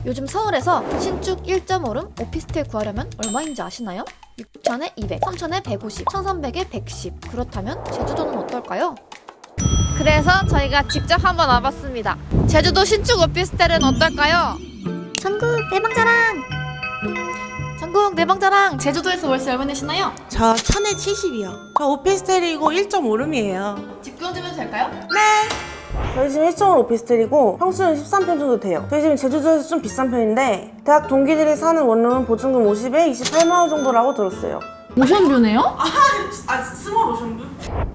요즘 서울에서 신축 1.5룸 오피스텔 구하려면 얼마인지 아시나요? 6천에 200, 3천에 150, 1,300에 110. 그렇다면 제주도는 어떨까요? 그래서 저희가 직접 한번 와봤습니다. 제주도 신축 오피스텔은 어떨까요? 전국 대방자랑! 전국 내방자랑 제주도에서 월세 얼마 내시나요? 저 1000에 70이요. 저 오피스텔이고 1.5룸이에요. 집중 좀 해도 될까요? 저희 집은 1.5 오피스텔이고 평수는 13평 정도 돼요. 저희 집은 제주도에서 좀 비싼 편인데 대학 동기들이 사는 원룸은 보증금 50에 28만 원 정도라고 들었어요. 오션뷰네요? 스몰 오션뷰?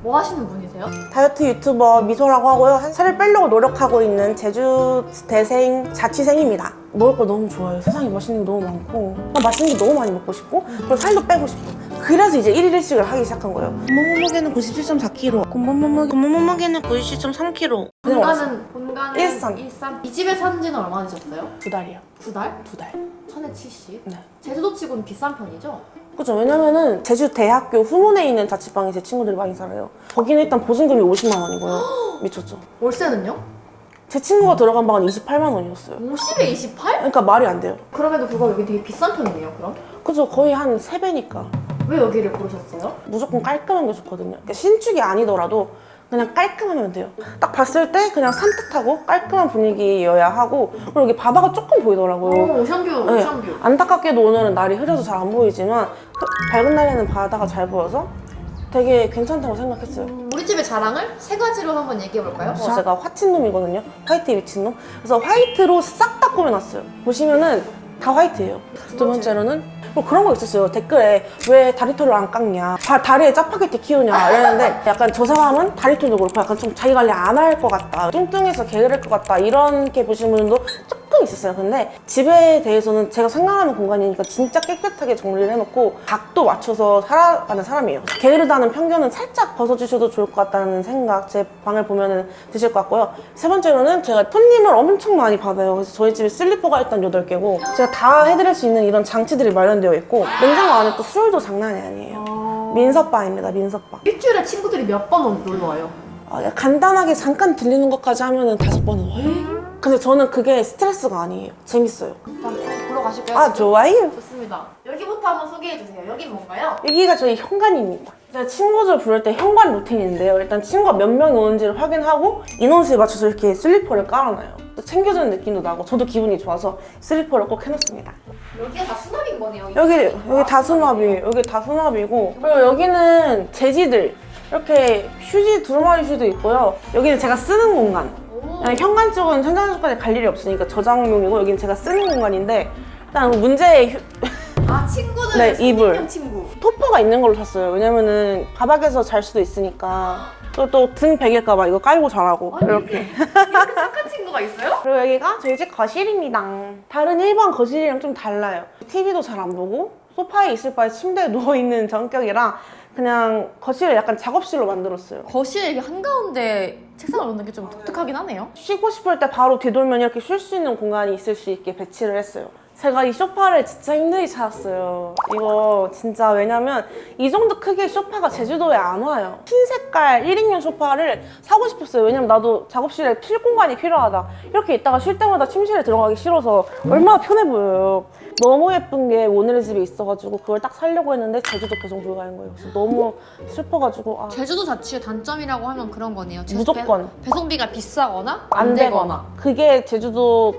뭐 하시는 분이세요? 다이어트 유튜버 미소라고 하고요. 살을 빼려고 노력하고 있는 제주 대생 자취생입니다. 먹을 거 너무 좋아요. 세상에 맛있는 게 너무 많고 맛있는 게 너무 많이 먹고 싶고 그리고 살도 빼고 싶고 그래서 이제 1일 1식을 하기 시작한 거예요. 곰몸무게는 97.4kg 곰몸무게는 97.3kg 본가는 일산. 이 집에 산 지는 얼마나 되셨어요? 2달이요. 2달? 2달. 1000에 70? 네. 제주도 치고는 비싼 편이죠? 그죠. 왜냐면은 제주 대학교 후문에 있는 자취방에 제 친구들이 많이 살아요. 거기는 일단 보증금이 50만 원이고요. 미쳤죠. 월세는요? 제 친구가 들어간 방은 28만 원이었어요. 50에 28? 그러니까 말이 안 돼요. 그럼에도 불구하고 여기 되게 비싼 편이네요, 그럼? 그죠. 거의 한 3배니까. 왜 여기를 고르셨어요? 무조건 깔끔한 게 좋거든요. 그러니까 신축이 아니더라도 그냥 깔끔하면 돼요. 딱 봤을 때 그냥 산뜻하고 깔끔한 분위기여야 하고 그리고 여기 바다가 조금 보이더라고요. 오션뷰, 네. 오션뷰. 안타깝게도 오늘은 날이 흐려서 잘 안 보이지만 밝은 날에는 바다가 잘 보여서 되게 괜찮다고 생각했어요. 우리 집의 자랑을 세 가지로 한번 얘기해볼까요? 제가 화친놈이거든요. 화이트에 미친놈. 그래서 화이트로 싹 다 꾸며놨어요. 보시면은 다 화이트예요. 두 번째로는 뭐 그런 거 있었어요. 댓글에 왜 다리털을 안 깎냐, 다리에 짜파게티 키우냐 이랬는데 약간 저 사람은 다리털도 그렇고 약간 좀 자기 관리 안 할 것 같다, 뚱뚱해서 게으를 것 같다 이렇게 보시는 분도 조금 있었어요. 근데 집에 대해서는 제가 생각하는 공간이니까 진짜 깨끗하게 정리를 해놓고 각도 맞춰서 살아가는 사람이에요. 게으르다는 편견은 살짝 벗어주셔도 좋을 것 같다는 생각 제 방을 보면은 드실 것 같고요. 세 번째로는 제가 손님을 엄청 많이 받아요. 그래서 저희 집에 슬리퍼가 일단 8개고 제가 다 해드릴 수 있는 이런 장치들이 마련되어 있고 냉장고 안에 또 술도 장난이 아니에요. 민서바입니다. 민서바. 일주일에 친구들이 몇 번 놀러 와요? 간단하게 잠깐 들리는 것까지 하면은 5번은 와요. 근데 저는 그게 스트레스가 아니에요. 재밌어요. 일단 보러 가실까요? 아, 좋아요. 좋습니다. 여기부터 한번 소개해주세요. 여긴 뭔가요? 여기가 저희 현관입니다. 제가 친구들 부를 때 현관 루틴인데요. 일단 친구가 몇 명이 오는지를 확인하고 인원수에 맞춰서 이렇게 슬리퍼를 깔아놔요. 또 챙겨주는 느낌도 나고 저도 기분이 좋아서 슬리퍼를 꼭 해놓습니다. 여기가 다 수납인 거네요. 여기 다 수납이에요. 여기 다 수납이고 그리고 여기는 재지들 이렇게 휴지 두루마리 휴지도 있고요. 여기는 제가 쓰는 공간. 현관 쪽은 천장까지 갈 일이 없으니까 저장용이고 여기는 제가 쓰는 공간인데 일단 문제의 친구들 네, 이불. 손님용 친구. 토퍼가 있는 걸로 샀어요. 왜냐면은 바닥에서 잘 수도 있으니까 또 등 베길까봐 이거 깔고 자라고 이렇게. 이렇게 착한 친구가 있어요? 그리고 여기가 저희 집 거실입니다. 다른 일반 거실이랑 좀 달라요. TV도 잘 안 보고 소파에 있을 바에 침대에 누워있는 성격이라 그냥 거실을 약간 작업실로 만들었어요. 거실에 이렇게 한가운데 책상을 놓는 게 좀 독특하긴 하네요. 쉬고 싶을 때 바로 뒤돌면 이렇게 쉴 수 있는 공간이 있을 수 있게 배치를 했어요. 제가 이 소파를 진짜 힘들게 찾았어요. 이거 진짜 왜냐면 이 정도 크기의 소파가 제주도에 안 와요. 흰 색깔 1인용 소파를 사고 싶었어요. 왜냐면 나도 작업실에 쉴 공간이 필요하다. 이렇게 있다가 쉴 때마다 침실에 들어가기 싫어서 얼마나 편해 보여요. 너무 예쁜 게 오늘의 집에 있어가지고 그걸 딱 사려고 했는데 제주도 배송 불가인 거예요. 그래서 너무 슬퍼가지고 제주도 자취의 단점이라고 하면 그런 거네요. 무조건 배송비가 비싸거나 안 되거나 그게 제주도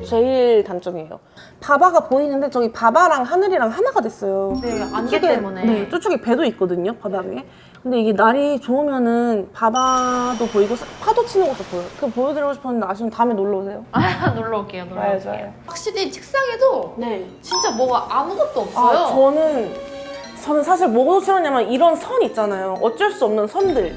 제일 단점이에요. 바바가 보이는데 저기 바바랑 하늘이랑 하나가 됐어요. 네, 안개 때문에. 네, 저쪽에 배도 있거든요, 바닥에. 근데 이게 날이 좋으면은 바바도 보이고 파도 치는 것도 보여요. 그거 보여드리고 싶었는데 아시면 다음에 놀러 오세요. 놀러 올게요. 맞아요. 확실히 책상에도 네. 진짜 뭐가 아무것도 없어요. 저는 사실 뭐가 싫었냐면 이런 선 있잖아요. 어쩔 수 없는 선들.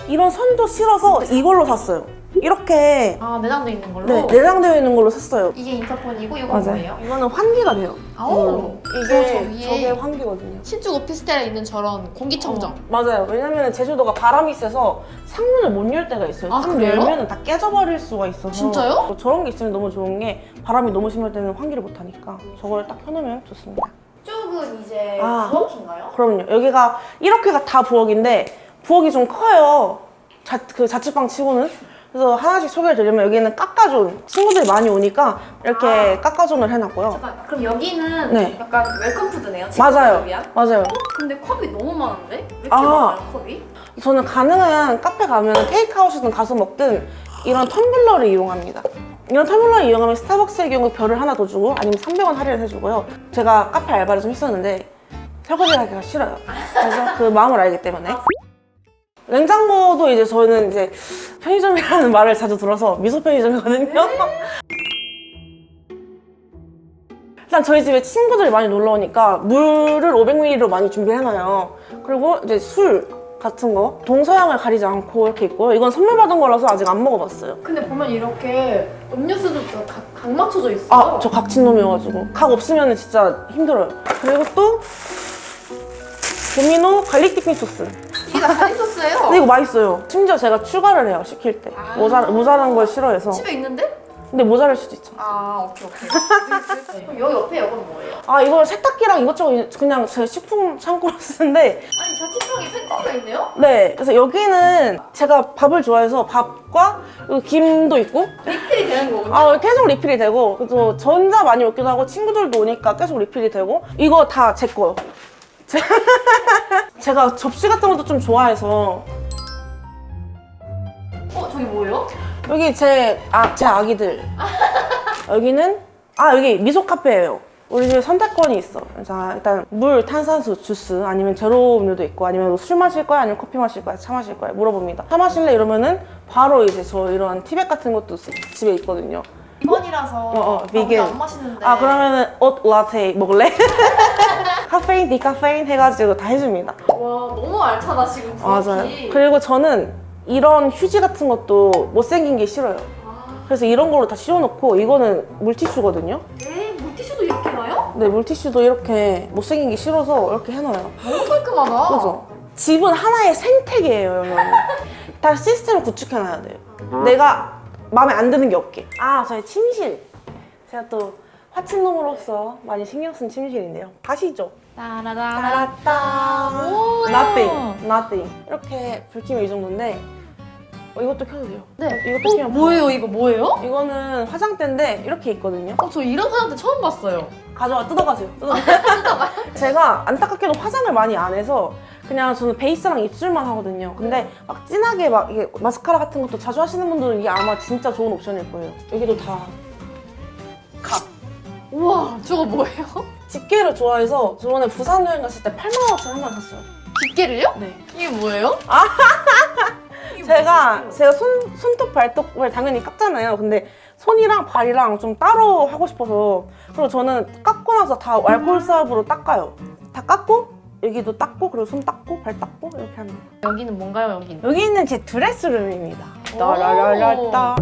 이런 선도 싫어서 이걸로 샀어요. 이렇게 내장돼 있는 걸로? 네, 내장되어 있는 걸로 샀어요. 이게 인터폰이고 이건 뭐예요? 이거는 환기가 돼요. 아오. 이게 저 위에 저게 환기거든요. 신축 오피스텔에 있는 저런 공기청정. 맞아요. 왜냐면 제주도가 바람이 세서 창문을 못 열 때가 있어요. 창문 그래요? 열면은 다 깨져버릴 수가 있어서. 진짜요? 저런 게 있으면 너무 좋은 게 바람이 너무 심할 때는 환기를 못 하니까 저걸 딱 켜놓으면 좋습니다. 이쪽은 이제 부엌인가요? 그럼요. 여기가 이렇게가 다 부엌인데 부엌이 좀 커요. 자취방 치고는. 그래서 하나씩 소개를 드리면 여기는 깎아존. 친구들이 많이 오니까 이렇게 깎아존을 해놨고요. 잠깐, 그럼 여기는 네. 약간 웰컴푸드네요? 맞아요. 친구들을 위한? 맞아요. 근데 컵이 너무 많은데? 왜 이렇게 아. 많아요, 컵이? 저는 가능한 카페 가면 테이크아웃이든 가서 먹든 이런 텀블러를 이용합니다. 이런 텀블러를 이용하면 스타벅스의 경우 별을 하나 더 주고 아니면 300원 할인을 해주고요. 제가 카페 알바를 좀 했었는데 설거지 하기가 싫어요. 그래서 그 마음을 알기 때문에. 냉장고도 이제 저는 이제 편의점이라는 말을 자주 들어서 미소 편의점이거든요. 일단 저희 집에 친구들이 많이 놀러 오니까 물을 500ml로 많이 준비해놔요. 그리고 이제 술 같은 거 동서양을 가리지 않고 이렇게 있고요. 이건 선물 받은 거라서 아직 안 먹어봤어요. 근데 보면 이렇게 음료수도 각 맞춰져 있어요. 아, 저 각친놈이어가지고 각 없으면 진짜 힘들어요. 그리고 또 도미노 갈릭 디핑 소스. 이게 다 가리 소스예요? 근데 이거 맛있어요. 심지어 제가 추가를 해요, 시킬 때. 모자란 걸 싫어해서. 집에 있는데? 근데 모자랄 수도 있죠. 아, 오케이. 그럼 여기 옆에 이건 뭐예요? 아, 이거 세탁기랑 이것저것 그냥 제 식품 창고로 쓰는데 아니, 자취방에 팬트리가 있네요? 네, 그래서 여기는 제가 밥을 좋아해서 밥과 그리고 김도 있고 리필이 되는 거군요? 아, 계속 리필이 되고 그래서 저 혼자 많이 먹기도 하고 친구들도 오니까 계속 리필이 되고 이거 다 제 거요. 제가 접시 같은 것도 좀 좋아해서 저기 뭐예요? 여기 제 아기들 여기는 여기 미소 카페예요. 우리 집에 선택권이 있어. 자, 일단 물, 탄산수, 주스 아니면 제로 음료도 있고 아니면 술 마실 거야 아니면 커피 마실 거야 차 마실 거야 물어봅니다. 차 마실래 이러면은 바로 이제 저 이런 티백 같은 것도 집에 있거든요. 비건이라서 비건. 안 마시는데 그러면은 엇 라테 먹을래? 카페인, 디카페인 해가지고 다 해줍니다. 와 너무 알차다 지금 맞아요. 부엌이. 그리고 저는 이런 휴지 같은 것도 못생긴 게 싫어요. 그래서 이런 걸로 다 씌워놓고 이거는 물티슈거든요. 네? 물티슈도 이렇게 나요? 네, 물티슈도 이렇게 못생긴 게 싫어서 이렇게 해놔요. 너무 깔끔하다. 그죠? 집은 하나의 생태계예요, 여러분. 다 시스템을 구축해놔야 돼요. 내가 마음에 안 드는 게 없게. 저희 침실. 제가 또 화친놈으로서 많이 신경 쓴 침실인데요. 가시죠. 따라라라. 따라따. 오. Nothing. 이렇게 불 켜면 이 정도인데 이것도 켜도 돼요. 네. 이것도 켜면 뭐예요 이거 뭐예요? 이거는 화장대인데 이렇게 있거든요. 저 이런 화장대 처음 봤어요. 가져와 뜯어가세요. 제가 안타깝게도 화장을 많이 안 해서 그냥 저는 베이스랑 입술만 하거든요. 근데 막 진하게 막 이게 마스카라 같은 것도 자주 하시는 분들은 이게 아마 진짜 좋은 옵션일 거예요. 여기도 다 각. 우와 저거 뭐예요? 집게를 좋아해서 저번에 부산 여행 갔을 때 8만 원어치 한 번 샀어요. 집게를요? 네. 이게 뭐예요? 제가 손톱 발톱을 당연히 깎잖아요. 근데 손이랑 발이랑 좀 따로 하고 싶어서 그리고 저는 깎고 나서 다 알코올 수압으로 닦아요. 다 깎고 여기도 닦고 그리고 손 닦고 발 닦고 이렇게 합니다. 여기는 뭔가요 여기는? 여기는 제 드레스룸입니다. 오. 따라라라따.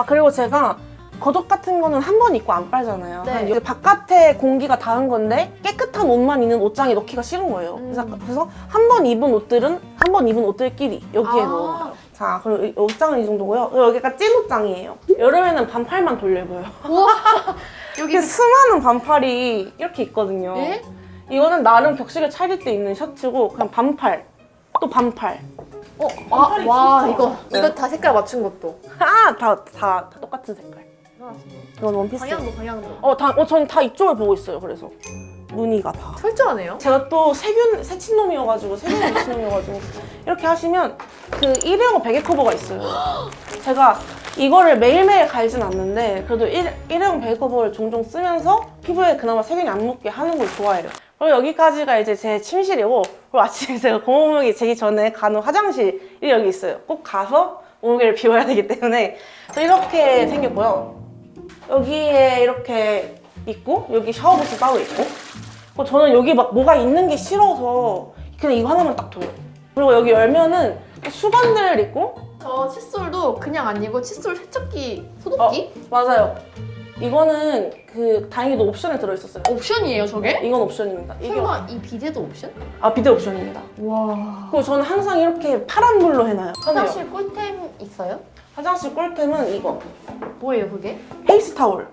그리고 제가 겉옷 같은 거는 한 번 입고 안 빨잖아요. 네. 이제 바깥에 공기가 닿은 건데 깨끗한 옷만 있는 옷장에 넣기가 싫은 거예요. 그래서 한 번 입은 옷들은 한 번 입은 옷들끼리 여기에 넣어요. 자, 그리고 이 옷장은 이 정도고요. 그리고 여기가 찐 옷장이에요. 여름에는 반팔만 돌려 입어요. 우와 여기 이렇게 수많은 반팔이 이렇게 있거든요. 네? 이거는 나름 격식을 차릴 때 입는 셔츠고 그냥 반팔, 또 반팔. 와 이거 네. 다 색깔 맞춘 것도. 다 똑같은 색깔. 이건 원피스. 방향도. 저는 다 이쪽을 보고 있어요. 그래서 무늬가 다. 철저하네요. 제가 또 새친놈이어가지고 세균 미친놈이어가지고 이렇게 하시면 그 일회용 베개 커버가 있어요. 제가 이거를 매일매일 갈진 않는데 그래도 일회용 베개 커버를 종종 쓰면서 피부에 그나마 세균이 안 묻게 하는 걸 좋아해요. 그리고 여기까지가 이제 제 침실이고 그리고 아침에 제가 공복먹이 재기 전에 가는 화장실이 여기 있어요. 꼭 가서 몸무게를 비워야 되기 때문에 이렇게 생겼고요. 여기에 이렇게 있고 여기 샤워부스 따로 있고 그리고 저는 여기 막 뭐가 있는 게 싫어서 그냥 이거 하나만 딱 둬요. 그리고 여기 열면은 수건들 있고 저 칫솔도 그냥 아니고 칫솔 세척기 소독기? 맞아요. 이거는 다행히도 옵션에 들어있었어요. 옵션이에요 저게? 이건 옵션입니다. 설마 이 비데도 옵션? 비데 옵션입니다. 와. 그리고 저는 항상 이렇게 파란 물로 해놔요. 화장실 꿀템 있어요? 화장실 꿀템은 이거 뭐예요 그게? 페이스 타올.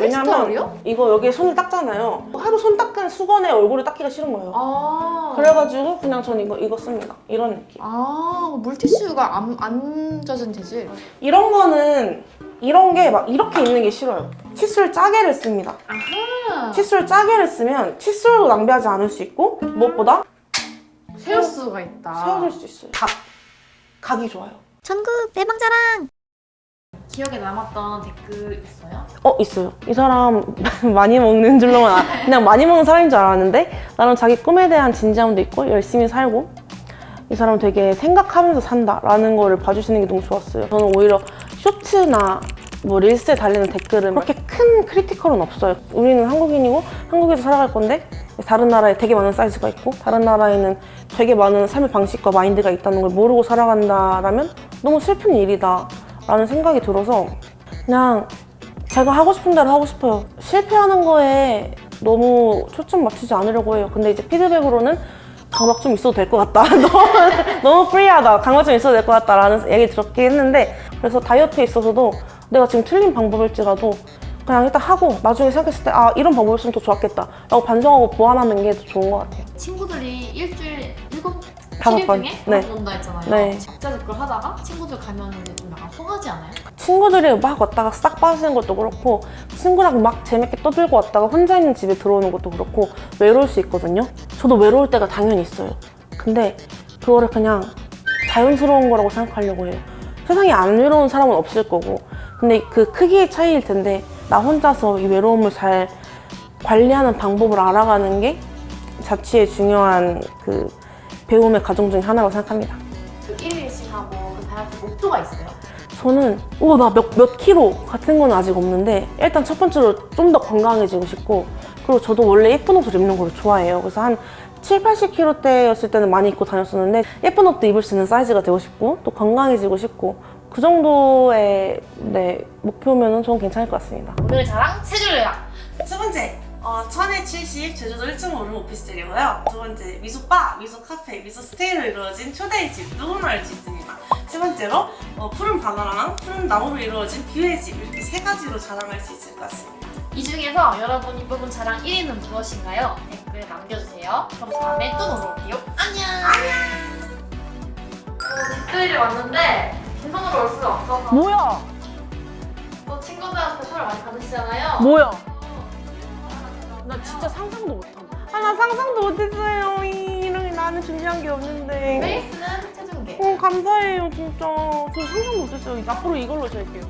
왜냐면 페이스타올이요? 이거 여기에 손을 닦잖아요. 하루 손 닦은 수건에 얼굴을 닦기가 싫은 거예요. 아. 그래가지고 그냥 전 이거 씁니다. 이런 느낌. 아, 물티슈가 안 젖은 재질. 이런 거는 이런 게 막 이렇게 있는 게 싫어요. 칫솔 짜게를 씁니다. 아하. 칫솔 짜게를 쓰면 칫솔도 낭비하지 않을 수 있고 무엇보다 세울 수가 있다. 세워줄 수 있어요. 각이 좋아요. 전국 대방자랑. 기억에 남았던 댓글 있어요? 있어요. 이 사람 많이 먹는 줄로만 그냥 많이 먹는 사람인 줄 알았는데 나름 자기 꿈에 대한 진지함도 있고 열심히 살고 이 사람 되게 생각하면서 산다라는 거를 봐주시는 게 너무 좋았어요. 저는 오히려 쇼츠나 뭐 릴스에 달리는 댓글은 그렇게 큰 크리티컬은 없어요. 우리는 한국인이고 한국에서 살아갈 건데 다른 나라에 되게 많은 사이즈가 있고 다른 나라에는 되게 많은 삶의 방식과 마인드가 있다는 걸 모르고 살아간다라면 너무 슬픈 일이다 라는 생각이 들어서 그냥 제가 하고 싶은 대로 하고 싶어요. 실패하는 거에 너무 초점 맞추지 않으려고 해요. 근데 이제 피드백으로는 강박 좀 있어도 될 것 같다. 너무 프리하다. 강박 좀 있어도 될 것 같다 라는 얘기 들었긴 했는데 그래서 다이어트에 있어서도 내가 지금 틀린 방법일지라도 그냥 일단 하고 나중에 생각했을 때 아 이런 방법이었으면 더 좋았겠다 라고 반성하고 보완하는 게 더 좋은 것 같아요. 친구들이 일주일 5번. 7일 중에 네. 네. 온다 했잖아요. 네. 적자 댓글 하다가 친구들 가면 이제 좀 약간 허하지 않아요? 친구들이 막 왔다가 싹 빠지는 것도 그렇고 친구랑 막 재밌게 떠들고 왔다가 혼자 있는 집에 들어오는 것도 그렇고 외로울 수 있거든요. 저도 외로울 때가 당연히 있어요. 근데 그거를 그냥 자연스러운 거라고 생각하려고 해요. 세상에 안 외로운 사람은 없을 거고 근데 그 크기의 차이일 텐데 나 혼자서 이 외로움을 잘 관리하는 방법을 알아가는 게 자취의 중요한 그 배움의 과정 중에 하나라고 생각합니다. 그 1일씩 하고 그 다이어트 목표가 있어요? 저는 나 몇 킬로 같은 건 아직 없는데 일단 첫 번째로 좀 더 건강해지고 싶고 그리고 저도 원래 예쁜 옷을 입는 걸 좋아해요. 그래서 한 7, 80kg대였을 때는 많이 입고 다녔었는데 예쁜 옷도 입을 수 있는 사이즈가 되고 싶고 또 건강해지고 싶고 그 정도의 목표면은 저는 괜찮을 것 같습니다. 오늘의 자랑 세 줄 요약. 첫 번째, 1070 제주도 1.5룸 오피스텔이고요. 두 번째, 미소바, 미소카페, 미소스테이로 이루어진 초대의 집, 누구나 알 수 있습니다. 세 번째로, 푸른 바다랑 푸른 나무로 이루어진 뷰의 집, 이렇게 세 가지로 자랑할 수 있을 것 같습니다. 이 중에서 여러분이 뽑은 자랑 1위는 무엇인가요? 댓글 남겨주세요. 그럼 다음에 또 놀러 올게요. 안녕! 댓글이 왔는데 계산으로 올 수가 없어서 뭐야? 또 친구들한테 선물 많이 받으시잖아요. 뭐야? 나 진짜 상상도 못함. 나 상상도 못했어요. 이런 나는 준비한 게 없는데. 베이스는 체중계. 감사해요, 진짜. 저 상상도 못했어요. 앞으로 이걸로 줄게요.